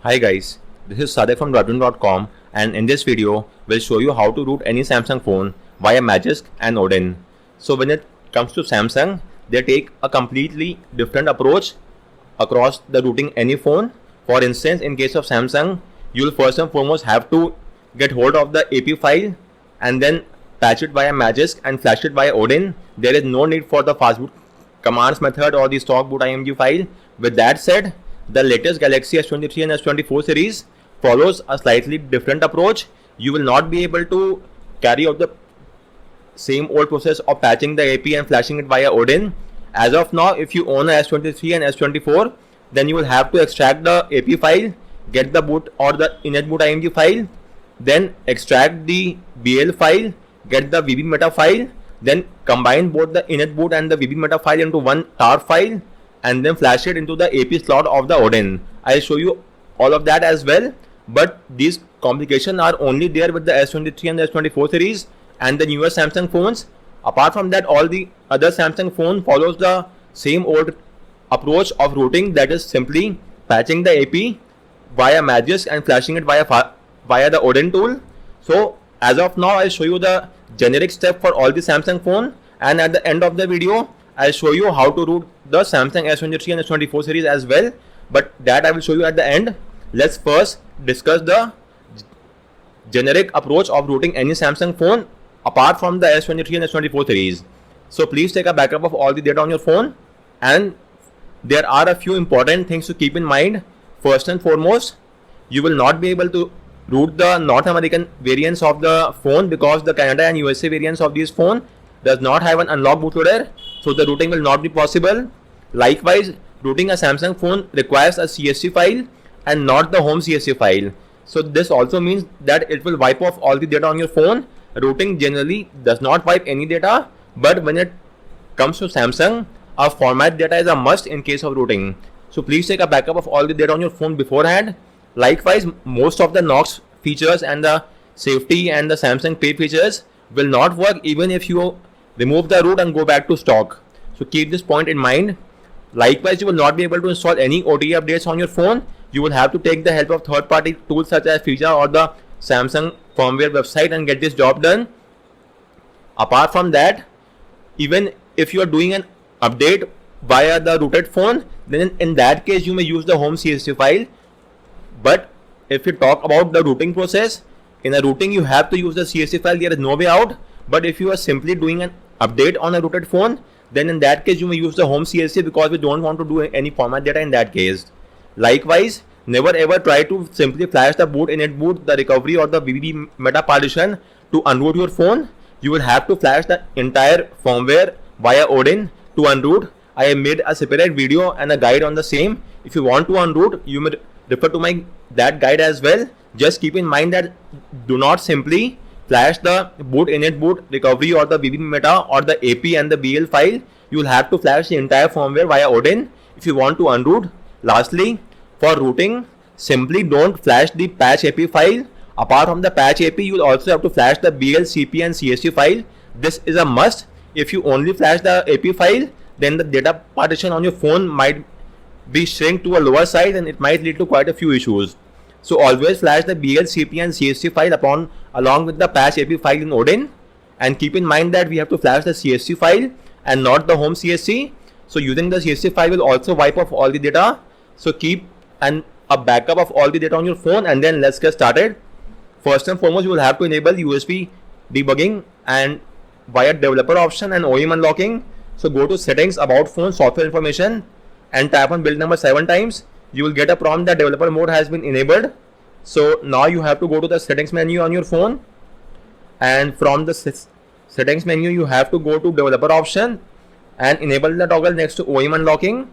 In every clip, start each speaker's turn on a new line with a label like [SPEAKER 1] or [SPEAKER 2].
[SPEAKER 1] Hi guys, this is Sadek from Driving.com, and in this video we'll show you how to root any Samsung phone via Magisk and Odin. So when it comes to Samsung, they take a completely different approach across the rooting any phone. For instance, in case of Samsung, you'll first and foremost have to get hold of the AP file and then patch it via Magisk and flash it via Odin. There is no need for the fastboot commands method or the stock boot IMG file. With that said, the latest Galaxy S23 and S24 series follows a slightly different approach. You will not be able to carry out the same old process of patching the AP and flashing it via Odin. As of now, if you own a S23 and S24, then you will have to extract the AP file, get the boot or the init boot IMG file, then extract the BL file, get the VB meta file, then combine both the init boot and the VB meta file into one tar file, and then flash it into the AP slot of the Odin. I'll show you all of that as well, but these complications are only there with the S23 and the S24 series and the newer Samsung phones. Apart from that, all the other Samsung phone follows the same old approach of routing, that is simply patching the AP via Magisk and flashing it via the Odin tool. So as of now, I'll show you the generic step for all the Samsung phone, and at the end of the video I'll show you how to root the Samsung S23 and S24 series as well, but that I will show you at the end. Let's first discuss the generic approach of rooting any Samsung phone apart from the S23 and S24 series. So please take a backup of all the data on your phone, and there are a few important things to keep in mind. First and foremost, you will not be able to root the North American variants of the phone because the Canada and USA variants of this phone does not have an unlock bootloader, so the rooting will not be possible. Likewise, rooting a Samsung phone requires a CSV file and not the home CSV file. So this also means that it will wipe off all the data on your phone. Rooting generally does not wipe any data, but when it comes to Samsung, a format data is a must in case of rooting. So please take a backup of all the data on your phone beforehand. Likewise, most of the Knox features and the safety and the Samsung Pay features will not work even if you remove the root and go back to stock. So keep this point in mind. Likewise, you will not be able to install any OTA updates on your phone. You will have to take the help of third-party tools such as Fija or the Samsung firmware website and get this job done. Apart from that, even if you are doing an update via the rooted phone, then in that case you may use the home CSV file. But if you talk about the rooting process, in a rooting you have to use the CSV file. There is no way out. But if you are simply doing an update on a rooted phone, then in that case you may use the home CSV because we don't want to do any format data in that case. Likewise, never ever try to simply flash the boot, init boot, the recovery or the VB meta partition to unroot your phone. You will have to flash the entire firmware via Odin to unroot. I have made a separate video and a guide on the same. If you want to unroot, you may refer to that guide as well. Just keep in mind that do not simply flash the boot, init boot, recovery or the VB meta or the AP and the BL file. You will have to flash the entire firmware via Odin if you want to unroot. Lastly, for rooting, simply don't flash the patch AP file. Apart from the patch AP, you will also have to flash the BL, CP and CSV file. This is a must. If you only flash the AP file, then the data partition on your phone might be shrink to a lower size and it might lead to quite a few issues. So always flash the BL, CP and CSV file along with the patch AP file in Odin, and keep in mind that we have to flash the CSV file and not the home CSV. So using the CSV file will also wipe off all the data. So keep a backup of all the data on your phone, and then let's get started. First and foremost, you will have to enable USB debugging and via developer option and OEM unlocking. So go to settings, about phone, software information and tap on build number 7 times. You will get a prompt that developer mode has been enabled. So now you have to go to the settings menu on your phone, and from the settings menu you have to go to developer option and enable the toggle next to OEM unlocking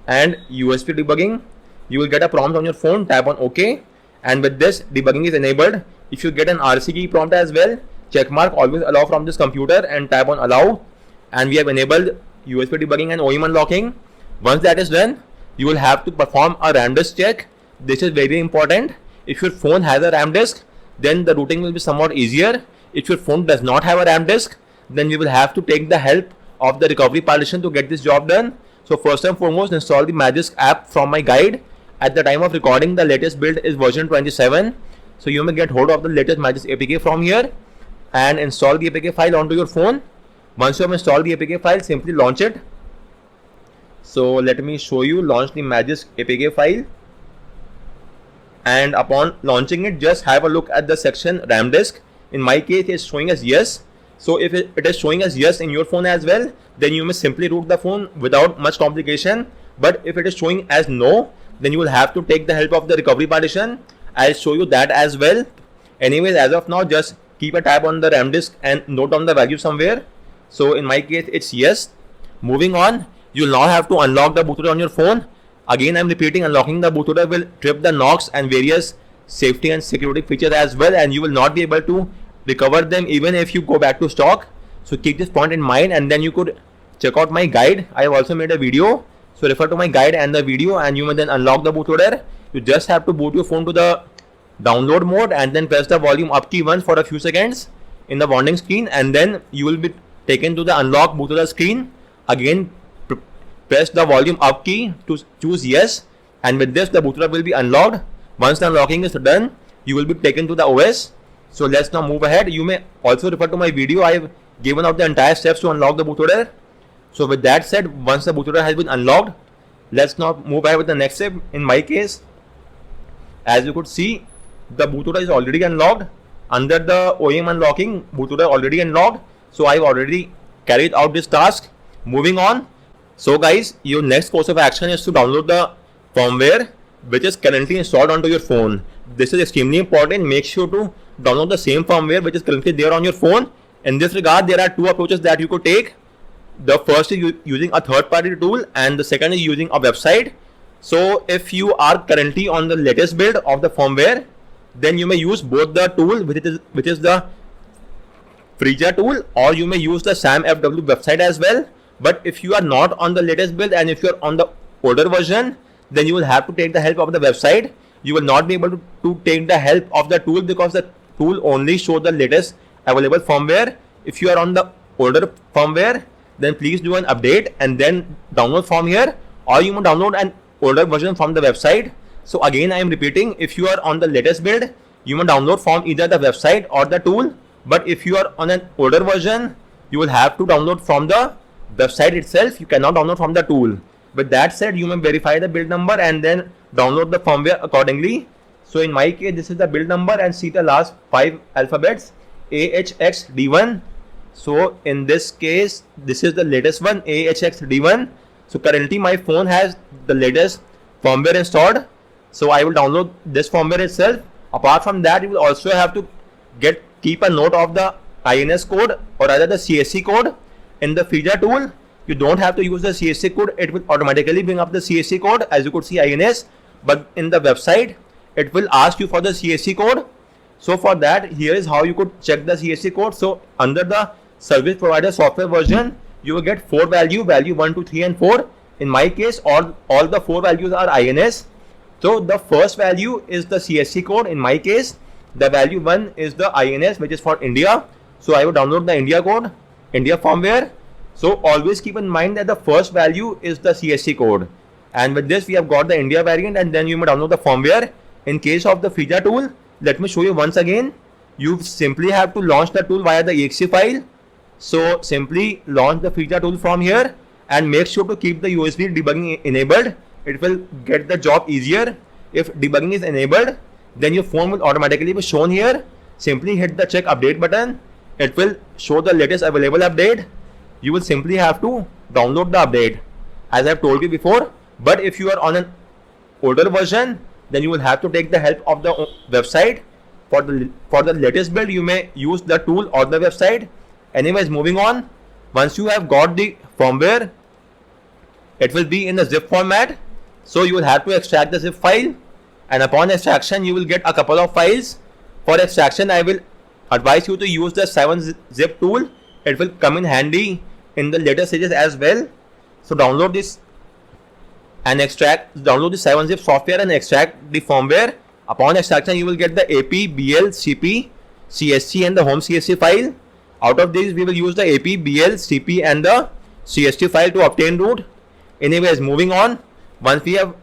[SPEAKER 1] and USB debugging. You will get a prompt on your phone, tap on OK, and with this debugging is enabled. If you get an RC key prompt as well, checkmark always allow from this computer and tap on allow, and we have enabled USB debugging and OEM unlocking. Once that is done, you will have to perform a RAM disk check. This is very important. If your phone has a RAM disk, then the rooting will be somewhat easier. If your phone does not have a RAM disk, then we will have to take the help of the recovery partition to get this job done. So first and foremost, install the Magisk app from my guide At the time of recording, the latest build is version 27. So you may get hold of the latest Magisk APK from here and install the APK file onto your phone. Once you have installed the APK file, simply launch it. So let me show you. Launch the Magisk APK file, and upon launching it, just have a look at the section RAM disk. In my case, it's showing as yes. So if it is showing as yes in your phone as well, then you may simply root the phone without much complication. But if it is showing as no, then you will have to take the help of the recovery partition. I'll show you that as well. Anyways, as of now, just keep a tab on the RAM disk and note down the value somewhere. So in my case, it's yes. Moving on, you'll now have to unlock the bootloader on your phone. Again, I'm repeating, unlocking the bootloader will trip the knocks and various safety and security features as well, and you will not be able to recover them even if you go back to stock. So keep this point in mind, and then you could check out my guide. I have also made a video, so refer to my guide and the video, and you may then unlock the bootloader. You just have to boot your phone to the download mode and then press the volume up key once for a few seconds in the warning screen, and then you will be taken to the unlock bootloader screen. Again, press the volume up key to choose yes, and with this the bootloader will be unlocked. Once the unlocking is done, you will be taken to the OS. So let's now move ahead. You may also refer to my video. I have given out the entire steps to unlock the bootloader. So with that said, once the bootloader has been unlocked, let's now move ahead with the next step. In my case, as you could see, the bootloader is already unlocked. Under the OEM unlocking, bootloader already unlocked. So I've already carried out this task. Moving on. So guys, your next course of action is to download the firmware which is currently installed onto your phone. This is extremely important. Make sure to download the same firmware which is currently there on your phone. In this regard, there are two approaches that you could take. The first is using a third-party tool, and the second is using a website. So if you are currently on the latest build of the firmware, then you may use both the tool which is the Freesia tool, or you may use the SamFW website as well. But if you are not on the latest build and if you are on the older version, then you will have to take the help of the website. You will not be able to take the help of the tool because the tool only shows the latest available firmware. If you are on the older firmware, then please do an update and then download from here, or you may download an older version from the website. So again, I am repeating, if you are on the latest build, you may download from either the website or the tool. But if you are on an older version, you will have to download from the website itself. You cannot download from the tool. With that said, you may verify the build number and then download the firmware accordingly. So in my case, this is the build number, and see the last 5 alphabets, AHXD1. So in this case, this is the latest one, AHXD1. So currently my phone has the latest firmware installed. So I will download this firmware itself. Apart from that, you will also have to keep a note of the INS code, or rather the CSC code. In the Freesia tool, you don't have to use the CSC code. It will automatically bring up the CSC code, as you could see INS. But in the website, it will ask you for the CSC code. So for that, here is how you could check the CSC code. So under the service provider software version, you will get 4 value 1, 2, 3 and 4. In my case, all the 4 values are INS. So the first value is the CSC code. In my case, the value 1 is the INS, which is for India. So I will download the India code, India firmware. So always keep in mind that the first value is the CSC code. And with this, we have got the India variant, and then you may download the firmware. In case of the Freesia tool, let me show you once again. You simply have to launch the tool via the exe file. So simply launch the Freesia tool from here and make sure to keep the USB debugging enabled. It will get the job easier. If debugging is enabled, then your phone will automatically be shown here. Simply hit the check update button. It will show the latest available update. You will simply have to download the update, as I have told you before. But if you are on an older version, then you will have to take the help of the website. For the latest build, you may use the tool or the website. Anyways, moving on. Once you have got the firmware, it will be in the zip format. So you will have to extract the zip file, and upon extraction, you will get a couple of files. For extraction, I will advise you to use the 7-zip tool. It will come in handy in the later stages as well. So download this and download the 7-zip software and extract the firmware. Upon extraction, you will get the AP, BL, CP, CSC and the home CSC file. Out of these, we will use the AP, BL, CP and the CST file to obtain root. Anyways, moving on. Once we have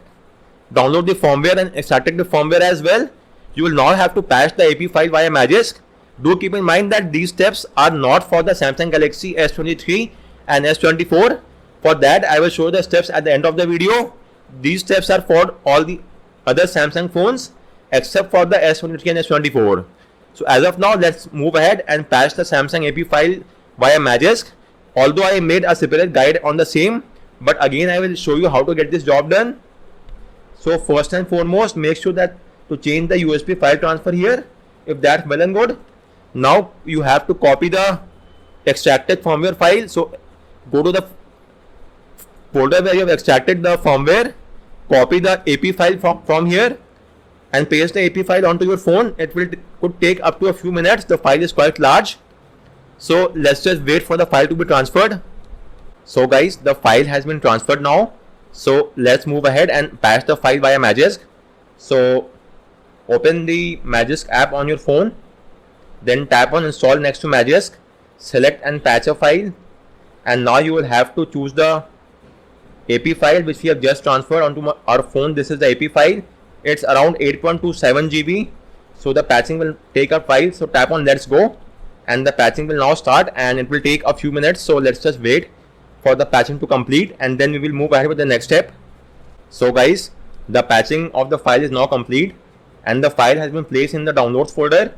[SPEAKER 1] download the firmware and extracted the firmware as well, you will not have to patch the AP file via Magisk. Do keep in mind that these steps are not for the Samsung Galaxy S23 and S24. For that, I will show the steps at the end of the video. These steps are for all the other Samsung phones except for the S23 and S24. So as of now, let's move ahead and patch the Samsung AP file via Magisk. Although I made a separate guide on the same, but again I will show you how to get this job done. So first and foremost, make sure that to change the USB file transfer here, if that's well and good. Now you have to copy the extracted firmware file. So go to the folder where you have extracted the firmware, copy the AP file from here and paste the AP file onto your phone. It could take up to a few minutes. The file is quite large. So let's just wait for the file to be transferred. So guys, the file has been transferred now. So let's move ahead and patch the file via Magisk. So open the Magisk app on your phone, then tap on install next to Magisk, select and patch a file, and now you will have to choose the AP file which we have just transferred onto our phone. This is the AP file. It's around 8.27 GB. So the patching will take a file. So tap on let's go and the patching will now start, and it will take a few minutes. So let's just wait for the patching to complete and then we will move ahead with the next step. So guys, the patching of the file is now complete and the file has been placed in the downloads folder.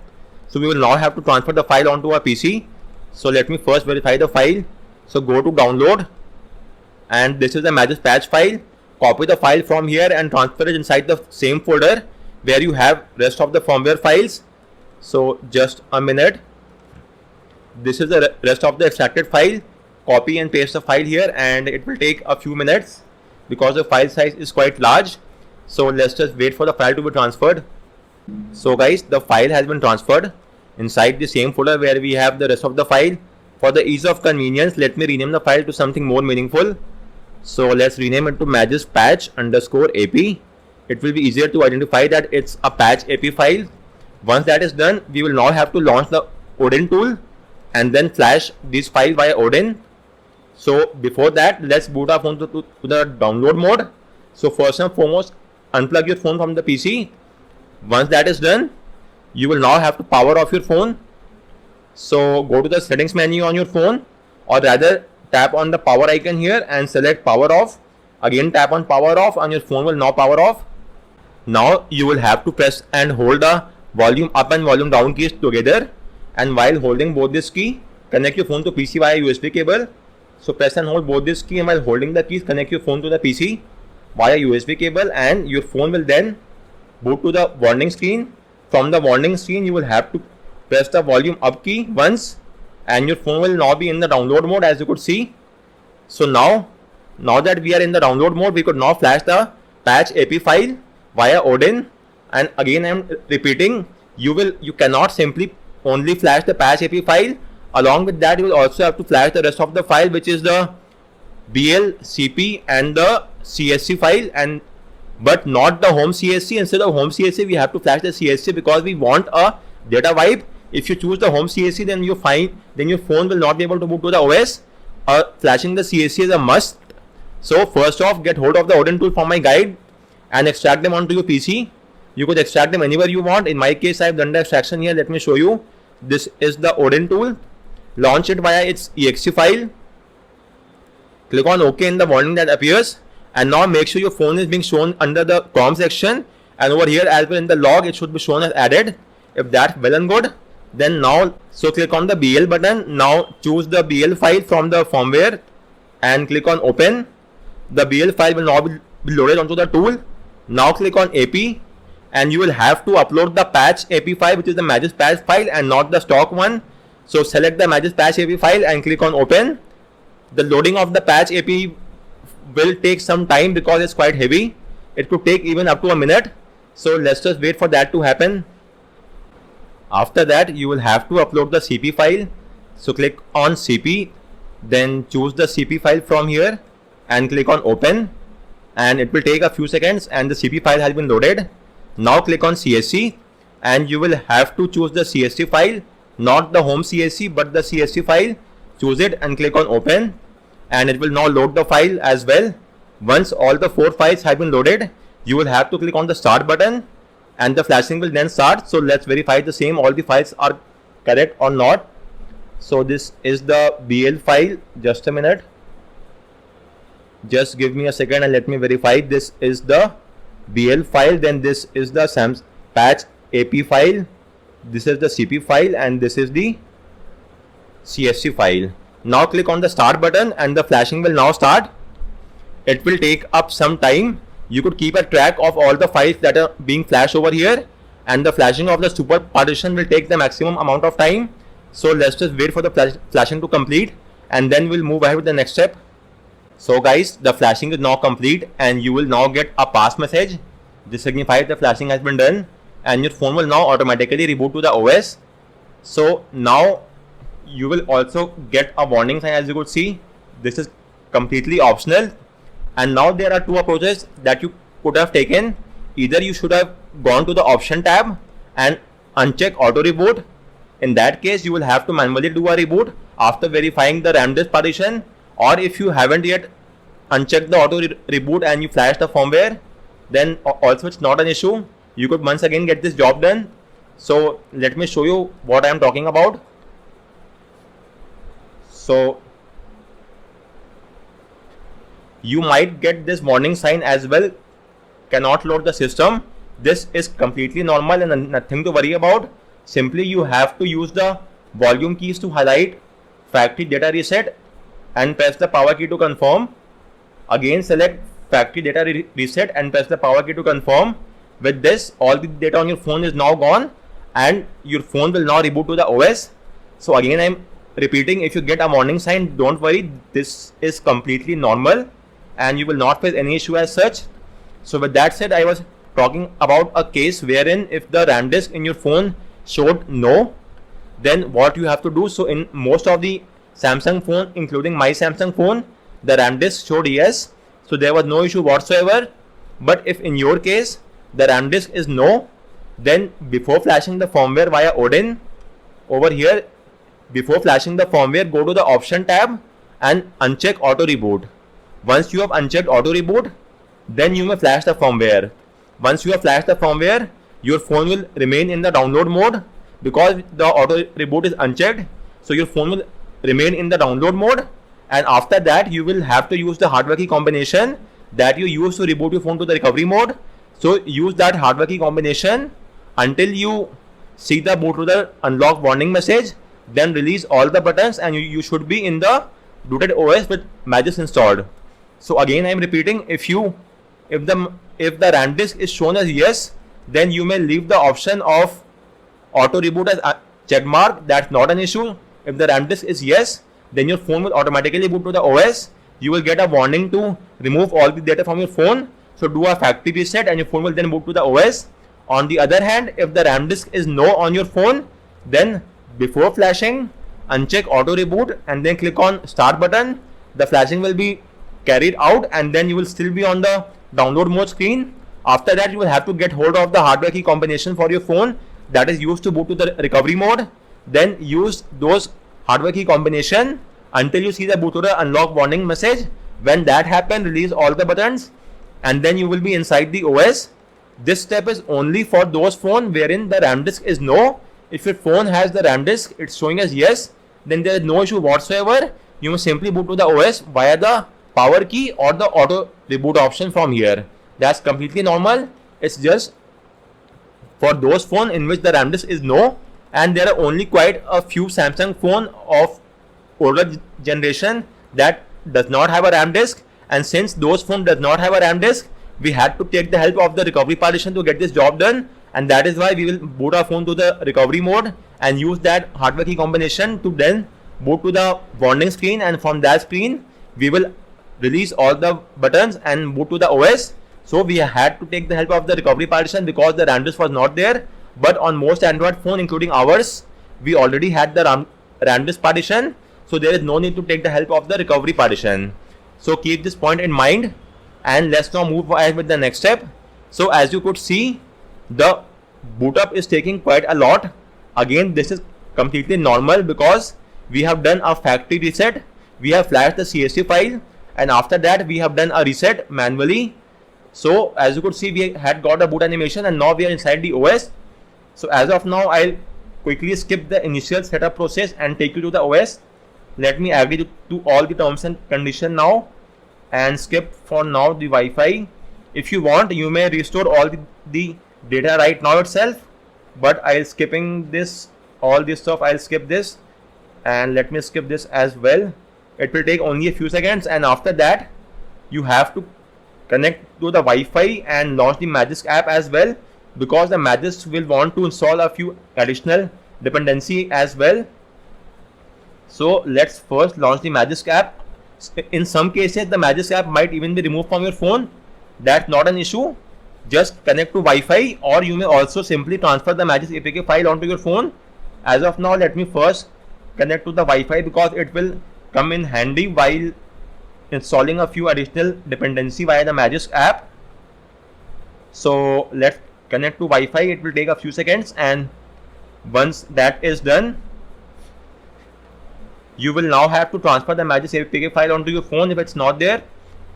[SPEAKER 1] So we will now have to transfer the file onto our PC. So let me first verify the file. So go to download, and this is the Magisk patch file. Copy the file from here and transfer it inside the same folder where you have rest of the firmware files. So just a minute. This is the rest of the extracted file. Copy and paste the file here, and it will take a few minutes because the file size is quite large. So let's just wait for the file to be transferred. So guys, the file has been transferred inside the same folder where we have the rest of the file. For the ease of convenience, let me rename the file to something more meaningful. So let's rename it to Magisk patch underscore AP. It will be easier to identify that it's a patch AP file. Once that is done, we will now have to launch the Odin tool and then flash this file via Odin. So before that, let's boot our phone to the download mode. So first and foremost, unplug your phone from the PC. Once that is done, you will now have to power off your phone. So go to the settings menu on your phone, or rather tap on the power icon here and select power off. Again tap on power off and your phone will now power off. Now you will have to press and hold the volume up and volume down keys together, and while holding both this key, connect your phone to PC via USB cable. So press and hold both this key, and while holding the keys, connect your phone to the PC via USB cable, and your phone will then boot to the warning screen. From the warning screen, you will have to press the volume up key once, and your phone will now be in the download mode, as you could see. So now that we are in the download mode, we could now flash the patch AP file via Odin. And again, I am repeating, you cannot simply only flash the patch AP file. Along with that, you will also have to flash the rest of the file, which is the BL, CP and the CSC file, but not the home CSC. Instead of home CSC, we have to flash the CSC because we want a data wipe. If you choose the home CSC, then your phone will not be able to boot to the OS. Flashing the CSC is a must. So first off, get hold of the Odin tool from my guide and extract them onto your PC. You could extract them anywhere you want. In my case, I have done the extraction here. Let me show you. This is the Odin tool. Launch it via its exe file. Click on OK in the warning that appears. And now make sure your phone is being shown under the COM section. And over here as well in the log, it should be shown as added. If that's well and good, then now, so click on the BL button. Now choose the BL file from the firmware and click on open. The BL file will now be loaded onto the tool. Now click on AP, and you will have to upload the patch AP file, which is the Magisk patch file and not the stock one. So select the Magisk patch AP file and click on open. The loading of the patch AP will take some time because it's quite heavy. It could take even up to a minute. So let's just wait for that to happen. After that, you will have to upload the CP file. So click on CP, then choose the CP file from here and click on open, and it will take a few seconds and the CP file has been loaded. Now click on CSC, and you will have to choose the CSC file, not the home CSC but the CSC file. Choose it and click on open, and it will now load the file as well. Once all the 4 files have been loaded, you will have to click on the start button and the flashing will then start. So let's verify the same, all the files are correct or not. So this is the BL file. Just a minute, just give me a second and let me verify. This is the BL file, then this is the SAMS patch AP file, this is the CP file, and this is the CSV file. Now click on the start button and the flashing will now start. It will take up some time. You could keep a track of all the files that are being flashed over here, and the flashing of the super partition will take the maximum amount of time. So let's just wait for the flashing to complete and then we'll move ahead with the next step. So guys, the flashing is now complete and you will now get a pass message. This signifies the flashing has been done and your phone will now automatically reboot to the OS. So now you will also get a warning sign. As you could see, this is completely optional. And now there are two approaches that you could have taken. Either you should have gone to the option tab and uncheck auto reboot. In that case, you will have to manually do a reboot after verifying the RAM disk partition. Or if you haven't yet unchecked the auto reboot and you flash the firmware, then also it's not an issue. You could once again get this job done. So let me show you what I am talking about. So you might get this warning sign as well, cannot load the system. This is completely normal and nothing to worry about. Simply you have to use the volume keys to highlight factory data reset and press the power key to confirm. Again select factory data reset and press the power key to confirm. With this, all the data on your phone is now gone and your phone will now reboot to the OS. So again I am repeating, if you get a warning sign, don't worry, this is completely normal and you will not face any issue as such. So with that said, I was talking about a case wherein if the RAM disk in your phone showed no, then what you have to do. So in most of the Samsung phone, including my Samsung phone, the RAM disk showed yes, so there was no issue whatsoever. But if in your case the RAM disk is no, then before flashing the firmware via Odin, over here, before flashing the firmware, go to the option tab and uncheck auto reboot. Once you have unchecked auto reboot, then you may flash the firmware. Once you have flashed the firmware, your phone will remain in the download mode because the auto reboot is unchecked. So your phone will remain in the download mode, and after that you will have to use the hardware key combination that you use to reboot your phone to the recovery mode. So use that hardware key combination until you see the bootloader unlock warning message, then release all the buttons and you should be in the rooted OS with Magisk installed. So again I am repeating, if the RAM disk is shown as yes, then you may leave the option of auto reboot as a check mark. That's not an issue. If the RAM disk is yes, then your phone will automatically boot to the OS. You will get a warning to remove all the data from your phone. So do a factory reset and your phone will then boot to the OS. On the other hand, if the RAM disk is no on your phone, then before flashing, uncheck auto reboot and then click on start button. The flashing will be carried out and then you will still be on the download mode screen. After that, you will have to get hold of the hardware key combination for your phone that is used to boot to the recovery mode. Then use those hardware key combination until you see the bootloader unlock warning message. When that happens, release all the buttons and then you will be inside the OS. This step is only for those phones wherein the RAM disk is no. If your phone has the RAM disk, it's showing as yes, then there is no issue whatsoever. You must simply boot to the OS via the power key or the auto reboot option from here. That's completely normal. It's just for those phones in which the RAM disk is no, and there are only quite a few Samsung phone of older generation that does not have a RAM disk. And since those phones does not have a RAM disk, we had to take the help of the recovery partition to get this job done, and that is why we will boot our phone to the recovery mode and use that hardware key combination to then boot to the warning screen, and from that screen we will release all the buttons and boot to the OS. So we had to take the help of the recovery partition because the RAM disk was not there. But on most Android phone, including ours, we already had the RAM disk partition, so there is no need to take the help of the recovery partition. So keep this point in mind, and let's now move ahead with the next step. So as you could see, the boot up is taking quite a lot. Again, this is completely normal because we have done a factory reset, we have flashed the CSV file, and after that we have done a reset manually So as you could see, we had got a boot animation and now we are inside the OS. So as of now, I'll quickly skip the initial setup process and take you to the OS. Let me agree to all the terms and conditions now and skip for now the Wi-Fi. If you want, you may restore all the data right now itself, but I'll skipping this, all this stuff, I'll skip this, and let me skip this as well. It will take only a few seconds, and after that you have to connect to the Wi-Fi and launch the Magisk app as well, because the Magisk will want to install a few additional dependency as well. So let's first launch the Magisk app. In some cases the Magisk app might even be removed from your phone. That's not an issue. Just connect to Wi-Fi, or you may also simply transfer the Magisk APK file onto your phone. As of now, let me first connect to the Wi-Fi because it will come in handy while installing a few additional dependency via the Magisk app. So let's connect to Wi-Fi. It will take a few seconds, and once that is done, you will now have to transfer the Magisk APK file onto your phone if it's not there.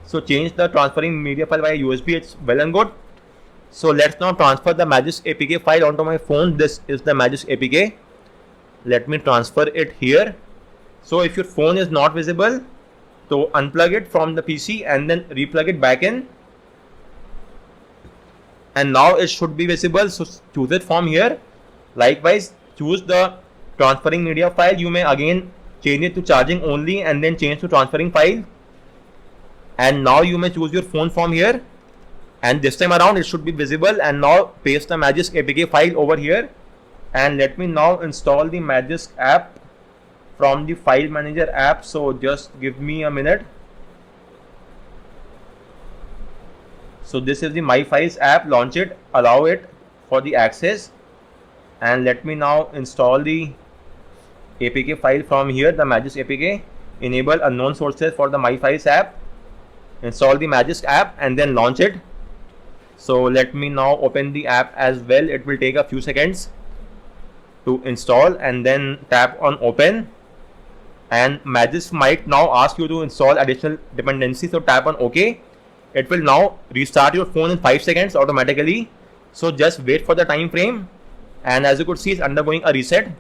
[SPEAKER 1] So change the transferring media file via USB, it's well and good. So let's now transfer the Magisk APK file onto my phone. This is the Magisk APK. Let me transfer it here. So if your phone is not visible, so unplug it from the PC and then replug it back in, and now it should be visible. So choose it from here. Likewise, choose the transferring media file. You may again change it to charging only and then change to transferring file, and now you may choose your phone from here, and this time around it should be visible. And now paste the Magisk APK file over here, and let me now install the Magisk app from the file manager app. So just give me a minute. So this is the My Files app. Launch it, allow it for the access, and let me now install the APK file from here, the Magisk APK. Enable unknown sources for the My Files app. Install the Magisk app and then launch it. So let me now open the app as well. It will take a few seconds to install, and then tap on open, and Magisk might now ask you to install additional dependencies. So tap on OK. It will now restart your phone in 5 seconds automatically. So just wait for the time frame, and as you could see, it's undergoing a reset.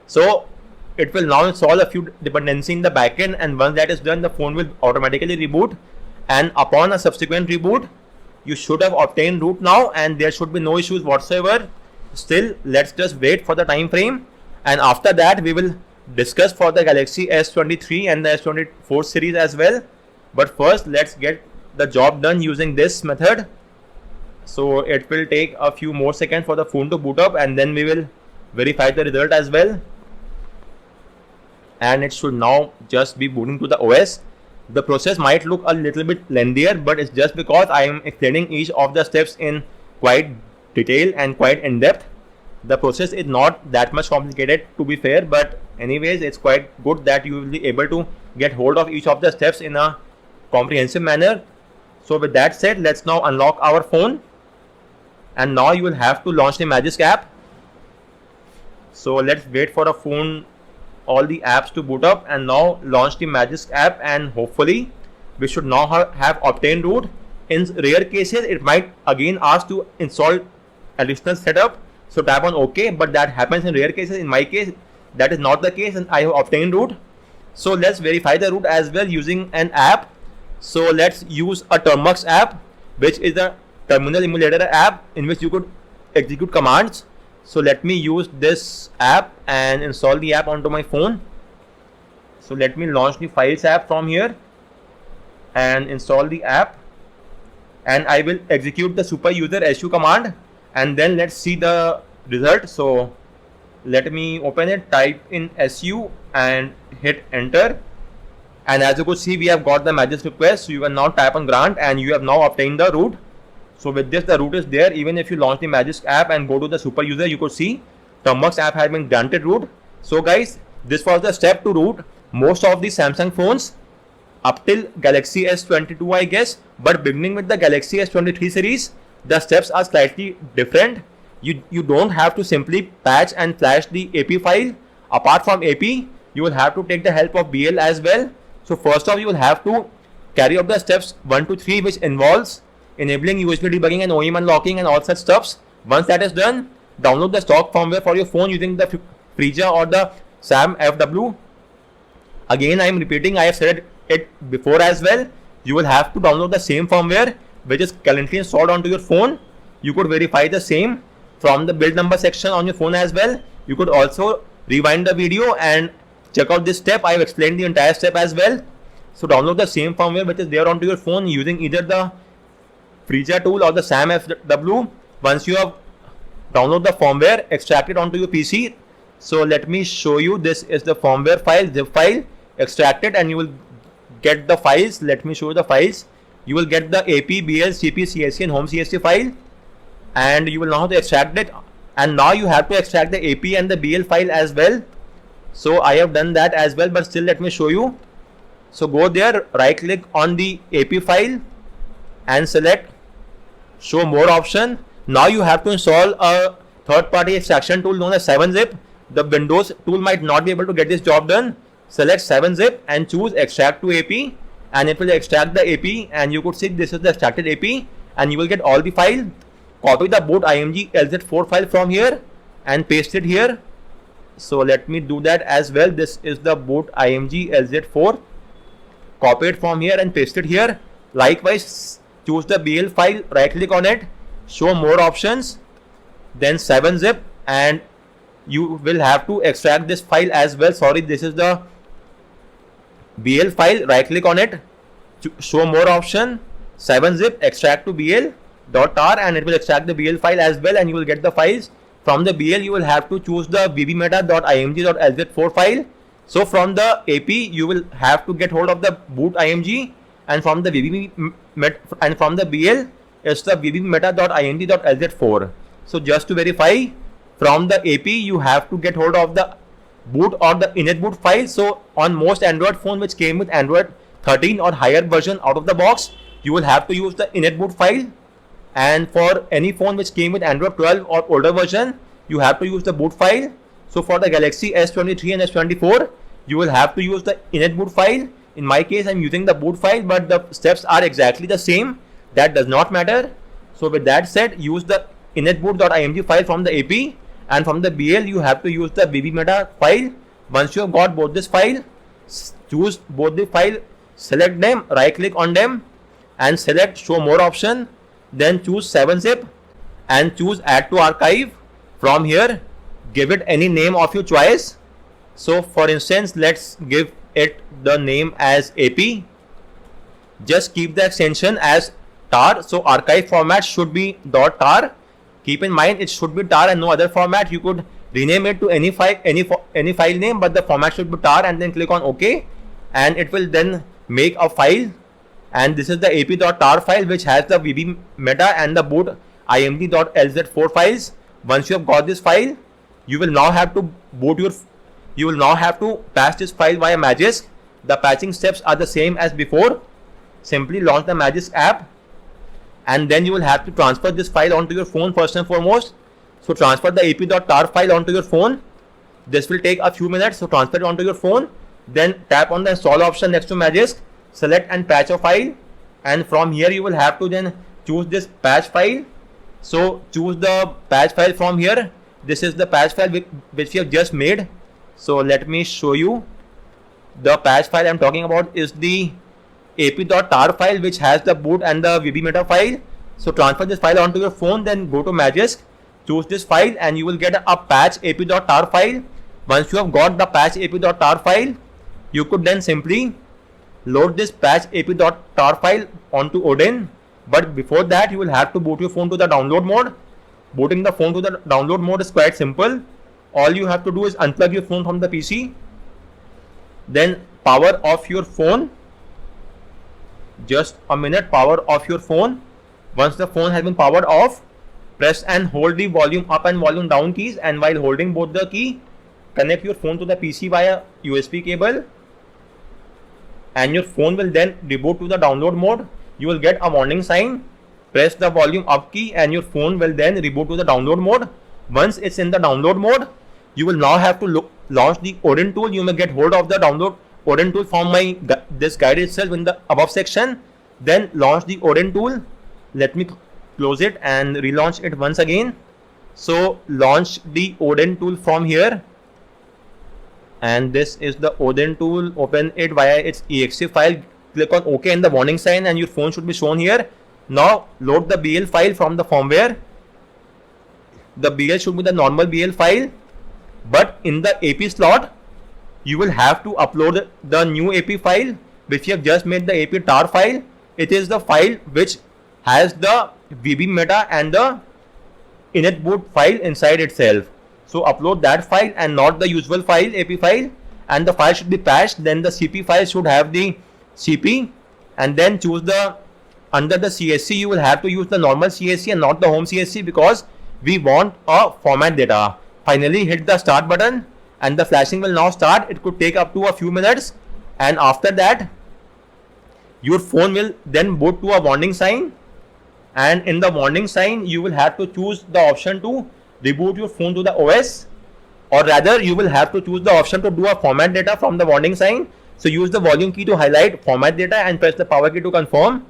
[SPEAKER 1] So it will now install a few dependencies in the backend, and once that is done, the phone will automatically reboot, and upon a subsequent reboot, you should have obtained root now, and there should be no issues whatsoever. Still, let's just wait for the time frame, and after that we will discuss for the Galaxy S23 and the S24 series as well. But first, let's get the job done using this method. So it will take a few more seconds for the phone to boot up, and then we will verify the result as well. And it should now just be booting to the OS. The process might look a little bit lengthier, but it's just because I am explaining each of the steps in quite detail and quite in depth. The process is not that much complicated, to be fair, but anyways, it's quite good that you will be able to get hold of each of the steps in a comprehensive manner. So with that said, let's now unlock our phone, and now you will have to launch the Magisk app. So let's wait for the phone, all the apps to boot up, and now launch the Magisk app, and hopefully we should now have obtained root. In rare cases, it might again ask to install additional setup, so tap on OK, but that happens in rare cases. In my case, that is not the case, and I have obtained root. So let's verify the root as well using an app. So let's use a Termux app, which is a terminal emulator app in which you could execute commands. So let me use this app and install the app onto my phone. So let me launch the Files app from here and install the app, and I will execute the super user su command, and then let's see the result. So let me open it, type in su and hit enter, and as you could see, we have got the Magisk request. So you can now tap on grant, and you have now obtained the root. So with this, the root is there. Even if you launch the Magisk app and go to the super user, you could see Termux app has been granted root. So guys, this was the step to root most of the Samsung phones up till Galaxy S22, I guess. But beginning with the Galaxy S23 series, the steps are slightly different. You don't have to simply patch and flash the AP file. Apart from AP, you will have to take the help of BL as well. So first off, you will have to carry out the steps 1 to 3, which involves enabling USB debugging and OEM unlocking and all such stuffs. Once that is done, download the stock firmware for your phone using the Freesia or the SAM FW. Again, I am repeating, I have said it before as well. You will have to download the same firmware which is currently installed onto your phone. You could verify the same from the build number section on your phone as well. You could also rewind the video and check out this step. I have explained the entire step as well. So download the same firmware which is there onto your phone using either the Freesia tool or the SAM FW. Once you have download the firmware, extract it onto your PC. So let me show you. This is the firmware file, zip file. Extract it and you will get the files. Let me show you the files. You will get the AP, BL, CP, CSC and home CSC file, and you will know how to extract it. And now you have to extract the AP and the BL file as well. So I have done that as well, but still let me show you. So go there, right click on the AP file and select show more option. Now you have to install a third party extraction tool known as 7-Zip. The Windows tool might not be able to get this job done. Select 7-Zip and choose extract to AP, and it will extract the AP, and you could see this is the extracted AP, and you will get all the file. Copy the boot IMG LZ4 file from here and paste it here. So let me do that as well. This is the boot IMG LZ4. Copy it from here and paste it here. Likewise, choose the BL file, right click on it, show more options, then 7-Zip, and you will have to extract this file as well. Sorry, this is the BL file, right click on it, show more option, 7-Zip, extract to BL.tar, and it will extract the BL file as well, and you will get the files. From the BL you will have to choose the bbmeta.img.lz4 file. So from the AP you will have to get hold of the boot IMG, and from the BL it's the bbmeta.img.lz4. So just to verify, from the AP you have to get hold of the boot or the init boot file. So on most Android phone which came with Android 13 or higher version out of the box, you will have to use the init boot file, and for any phone which came with Android 12 or older version, you have to use the boot file. So for the Galaxy S23 and S24, you will have to use the init boot file. In my case, I am using the boot file, but the steps are exactly the same. That does not matter. So with that said, use the initboot.img file from the AP, and from the BL you have to use the bbmeta file. Once you have got both this file, choose both the file, select them, right click on them and select show more option, then choose 7-Zip and choose add to archive. From here, give it any name of your choice. So for instance, let's give it the name as AP. Just keep the extension as tar. So archive format should be .tar. Keep in mind it should be tar and no other format. You could rename it to any file name, but the format should be tar, and then click on OK, and it will then make a file. And this is the ap.tar file which has the bbmeta and the boot img.lz4 files. Once you have got this file, you will now have to patch this file via Magisk. The patching steps are the same as before. Simply launch the Magisk app, and then you will have to transfer this file onto your phone first and foremost. So transfer the ap.tar file onto your phone. This will take a few minutes, so transfer it onto your phone. Then tap on the install option next to Magisk, select and patch a file, and from here you will have to then choose this patch file. So choose the patch file from here. This is the patch file which we have just made. So let me show you. The patch file I am talking about is the ap.tar file which has the boot and the bbmeta file. So transfer this file onto your phone, then go to Magisk, choose this file, and you will get a patch ap.tar file. Once you have got the patch ap.tar file, you could then simply load this patch ap.tar file onto Odin. But before that, you will have to boot your phone to the download mode. Booting the phone to the download mode is quite simple. All you have to do is unplug your phone from the PC, then power off your phone. Just a minute, power off your phone. Once the phone has been powered off, press and hold the volume up and volume down keys, and while holding both the key, connect your phone to the PC via USB cable, and your phone will then reboot to the download mode. You will get a warning sign. Press the volume up key and your phone will then reboot to the download mode. Once it's in the download mode, you will now have to launch the Odin tool. You may get hold of the Odin tool from my this guide itself in the above section. Then launch the Odin tool. Let me close it and relaunch it once again. So launch the Odin tool from here, and this is the Odin tool. Open it via its exe file. Click on OK and the warning sign, and your phone should be shown here. Now load the BL file from the firmware. The BL should be the normal BL file, but in the AP slot you will have to upload the new AP file which you have just made, the AP tar file. It is the file which has the VB meta and the init boot file inside itself. So upload that file and not the usual file, AP file, and the file should be patched. Then the CP file should have the CP, and then choose the under the CSC you will have to use the normal CSC and not the home CSC, because we want a format data. Finally hit the start button and the flashing will now start. It could take up to a few minutes, and after that your phone will then boot to a warning sign, and in the warning sign you will have to choose the option to reboot your phone to the OS, or rather you will have to choose the option to do a format data from the warning sign. So use the volume key to highlight format data and press the power key to confirm,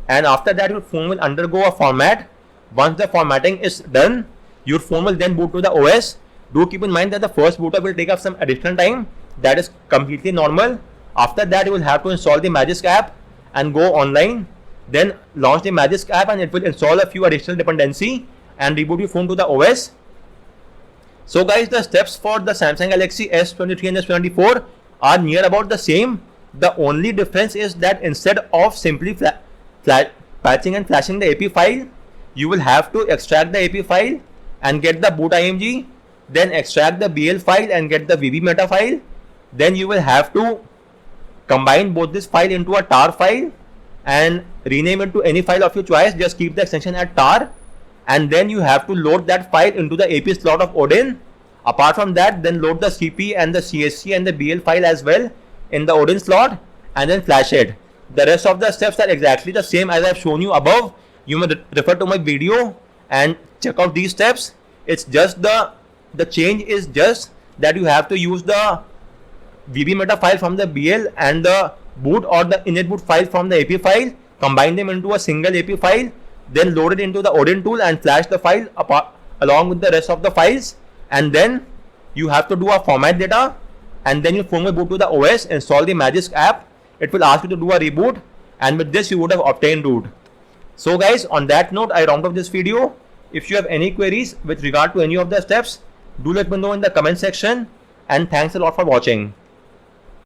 [SPEAKER 1] and after that your phone will undergo a format. Once the formatting is done, your phone will then boot to the OS. Do keep in mind that the first boot up will take up some additional time. That is completely normal. After that you will have to install the Magisk app and go online. Then launch the Magisk app and it will install a few additional dependency and reboot your phone to the OS. So guys, the steps for the Samsung Galaxy S23 and S24 are near about the same. The only difference is that instead of simply patching and flashing the AP file, you will have to extract the AP file and get the boot IMG, then extract the BL file and get the VB meta file. Then you will have to combine both this file into a tar file and rename it to any file of your choice. Just keep the extension at tar, and then you have to load that file into the AP slot of Odin. Apart from that, then load the CP and the CSC and the BL file as well in the Odin slot and then flash it. The rest of the steps are exactly the same as I have shown you above. You may refer to my video and check out these steps. It's just the change is just that you have to use the VB meta file from the BL and the boot or the init boot file from the AP file, combine them into a single AP file, then load it into the Odin tool and flash the file apart along with the rest of the files, and then you have to do a format data, and then your phone will boot to the OS. Install the Magisk app. It will ask you to do a reboot, and with this you would have obtained root. So guys, on that note, I round up this video. If you have any queries with regard to any of the steps, do let me know in the comment section, and thanks a lot for watching.